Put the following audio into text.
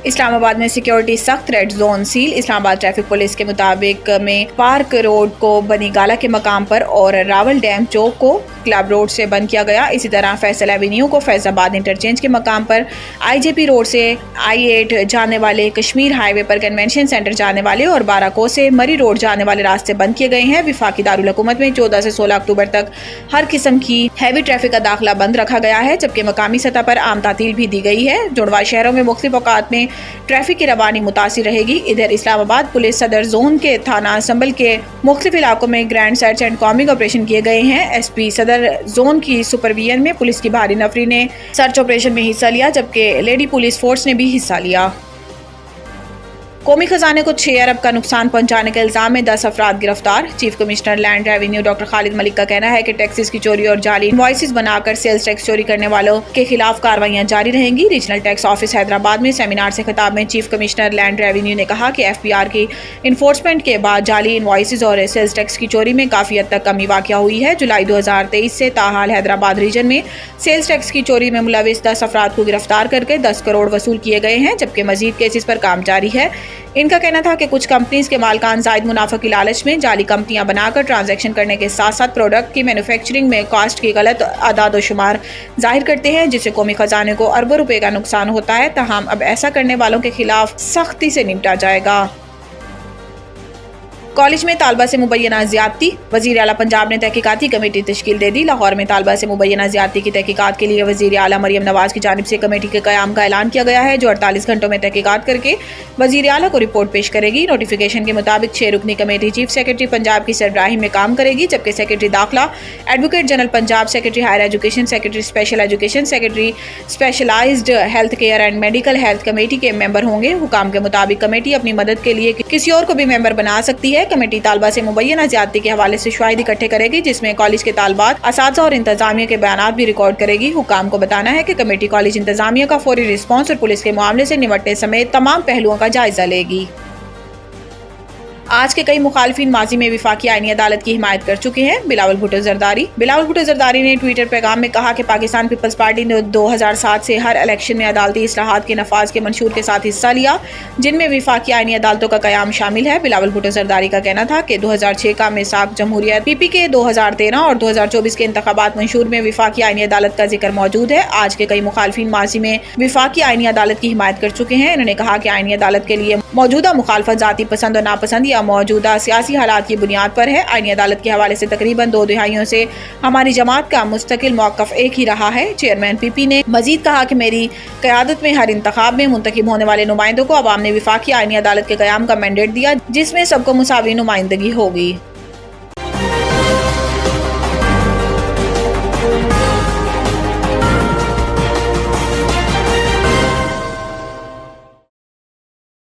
इस्लामाबाद में सिक्योरिटी सख्त, red zone seal. Islamabad traffic police के मुताबिक में पार्क रोड को बनीगाला के मकाम पर और रावल डैम चौक को क्लब रोड से बंद किया गया। इसी तरह फैसल एवेन्यू को फैजाबाद इंटरचेंज के मकाम पर, IJP रोड से I8 जाने वाले, कश्मीर हाईवे पर कन्वेंशन सेंटर जाने वाले और बाराको से मरी रोड जाने वाले रास्ते बंद किए गए हैं। वफाकी दारुल हुकूमत में 14 से 16 अक्टूबर तक हर किस्म की हैवी ट्रैफिक का दाखिला बंद रखा गया है, जबकि मकामी सतह पर आम तातील भी दी गई है। जुड़वा शहरों में मुख्तलिफ औकात में ट्रैफिक की रवानी मुतासिर रहेगी। इधर इस्लामाबाद पुलिस सदर जोन के थाना संबल के मुख्तलिफ इलाकों में grand search and combing operation किए गए हैं। SP सदर जोन की सुपरविजन में पुलिस की भारी नफरी ने सर्च ऑपरेशन में हिस्सा लिया, जबकि लेडी पुलिस फोर्स ने भी हिस्सा लिया। कौमी खजाने को 6 अरब का नुकसान पहुंचाने के इल्जाम में 10 अफराद गिरफ्तार। Chief commissioner land revenue doctor Khalid Malik का कहना है कि टैक्सेस की चोरी और जाली इनवॉइसेस बनाकर सेल्स टैक्स चोरी करने वालों के खिलाफ कार्रवाइयां जारी रहेंगी। रीजनल टैक्स ऑफिस हैदराबाद में सेमिनार से खिताब में चीफ कमिश्नर लैंड रेवेन्यू ने कहा कि FPR की इन्फोर्समेंट के बाद जाली इनवॉइसेस और सेल्स टैक्स की चोरी में काफी हद तक कमी वाक़या हुई है। जुलाई 2023 से ताहाल हैदराबाद रीजन में सेल्स टैक्स की चोरी में मुलविस 10 अफराद को गिरफ्तार करके 10 करोड़ वसूल किए गए हैं, जबकि मजीद केसेस पर काम जारी है। इनका कहना था कि कुछ कंपनीज के मालकान जायद मुनाफा की लालच में जाली कंपनियां बनाकर ट्रांजैक्शन करने के साथ साथ प्रोडक्ट की मैन्युफैक्चरिंग में कॉस्ट की गलत आदाद शुमार जाहिर करते हैं, जिससे कौमी खजाने को अरबों रुपए का नुकसान होता है। ताहम अब ऐसा करने वालों के खिलाफ सख्ती से निपटा जाएगा। कॉलेज में तालबा से मुबैना ज्यादती, वज़ीर आला पंजाब ने तहकीकाती कमेटी तश्कील दे दी। लाहौर में तालबा से मुबैना ज्यादती की तहकीकात के लिए वज़ीर आला मरियम नवाज की जानिब से कमेटी के क़याम का ऐलान किया गया है, जो 48 घंटों में तहकीकात करके वज़ीर आला को रिपोर्ट पेश करेगी। नोटिफिकेशन के मुताबिक 6 रुकनी कमेटी चीफ सेक्रेटरी पंजाब की सरबराही में काम करेगी, जबकि सेक्रेटरी दाखिला, advocate general Punjab, secretary higher education, secretary special education, secretary specialised health care and medical health committee के मेंबर होंगे। हुकाम के मुताबिक कमेटी अपनी मदद के लिए किसी और को भी मेंबर बना सकती है। कमेटी तालबा से मुबैना ज्यादती के हवाले से शवाहिद इकट्ठे करेगी, जिसमें कॉलेज के तालबात, असातिज़ा और इंतजामिया के बयानात भी रिकॉर्ड करेगी। हुकाम को बताना है कि कमेटी कॉलेज इंतजामिया का फौरी रिस्पॉन्स और पुलिस के मामले से निपटने समेत तमाम पहलुओं का जायजा लेगी। आज के कई मुखालिफिन माजी में वफाकी आईनी अदालत की हिमायत कर चुके हैं। बिलावल भुट्टो जरदारी ने ट्विटर पैगाम में कहा कि पाकिस्तान पीपल्स पार्टी ने 2007 से हर इलेक्शन में अदालती इस्लाहात के नफाज के मंशूर के साथ हिस्सा लिया, जिनमें वफाकी आईनी अदालतों का कयाम शामिल है। बिलावल भुट्टो जरदारी का कहना था कि 2006 का मिसाक जमहूरियत, PP के 2013 और 2024 के इंतखाबात मंशूर में वफाकी आईनी अदालत का जिक्र मौजूद है। आज के कई मुखालिफिन माजी में वफाकी आईनी अदालत की हिमायत कर चुके हैं। इन्होंने कहा कि आईनी अदालत के लिए मौजूदा मुखालफत जाती पसंद और नापसंद मौजूदा सियासी हालात की बुनियाद पर है। आईनी अदालत के हवाले से तकरीबन 2 दिहाइयों से हमारी जमात का मुस्तकिल मौक़िफ़ एक ही रहा है। चेयरमैन PP ने मजीद कहा कि मेरी क़यादत में हर इंतखाब में मुंतखब होने वाले नुमाइंदों को अवाम ने वफाकी आईनी अदालत के क़याम का मैंडेट दिया, जिसमें सबको मुसावी नुमाइंदगी होगी।